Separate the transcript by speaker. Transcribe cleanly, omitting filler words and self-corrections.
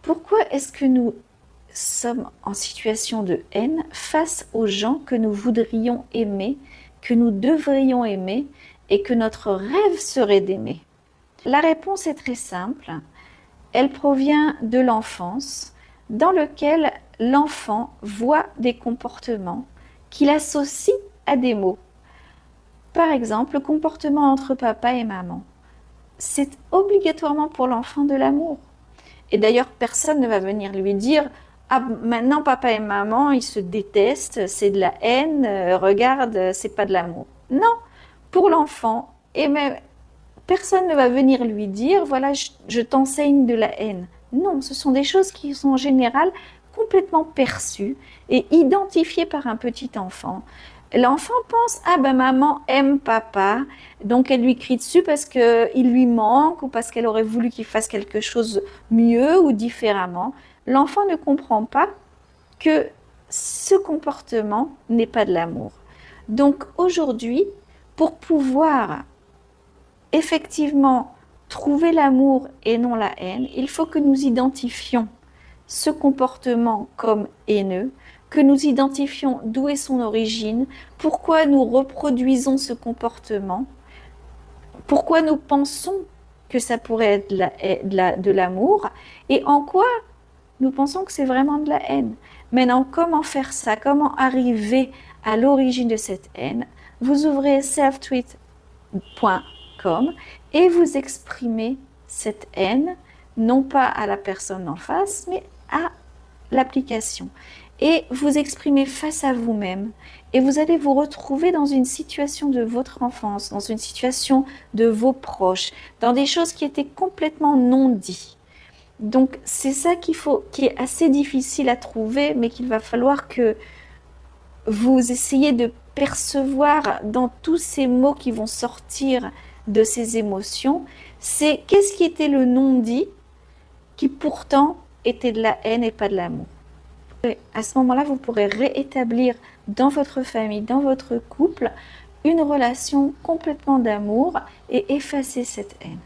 Speaker 1: Pourquoi est-ce que nous sommes en situation de haine face aux gens que nous voudrions aimer, que nous devrions aimer et que notre rêve serait d'aimer? La réponse est très simple. Elle provient de l'enfance, dans lequel l'enfant voit des comportements qu'il associe à des mots. Par exemple, le comportement entre papa et maman. C'est obligatoirement pour l'enfant de l'amour. Et d'ailleurs, personne ne va venir lui dire « Ah, maintenant papa et maman, ils se détestent, c'est de la haine, regarde, c'est pas de l'amour. » Non, pour l'enfant, et même personne ne va venir lui dire « Voilà, je t'enseigne de la haine. » Non, ce sont des choses qui sont en général complètement perçues et identifiées par un petit enfant. L'enfant pense « Ah ben maman aime papa, donc elle lui crie dessus parce qu'il lui manque ou parce qu'elle aurait voulu qu'il fasse quelque chose mieux ou différemment. » L'enfant ne comprend pas que ce comportement n'est pas de l'amour. Donc aujourd'hui, pour pouvoir effectivement trouver l'amour et non la haine, il faut que nous identifions ce comportement comme haineux, que nous identifions d'où est son origine, pourquoi nous reproduisons ce comportement, pourquoi nous pensons que ça pourrait être de l'amour et en quoi nous pensons que c'est vraiment de la haine. Maintenant, comment faire ça? Comment arriver à l'origine de cette haine? Vous ouvrez selftweet.com et vous exprimez cette haine, non pas à la personne en face, mais à l'application. Et vous exprimez face à vous-même. Et vous allez vous retrouver dans une situation de votre enfance, dans une situation de vos proches, dans des choses qui étaient complètement non dites. Donc c'est ça qui est assez difficile à trouver, mais qu'il va falloir que vous essayez de percevoir dans tous ces mots qui vont sortir de ces émotions. C'est qu'est-ce qui était le non-dit qui pourtant était de la haine et pas de l'amour. À ce moment-là, vous pourrez réétablir dans votre famille, dans votre couple, une relation complètement d'amour et effacer cette haine.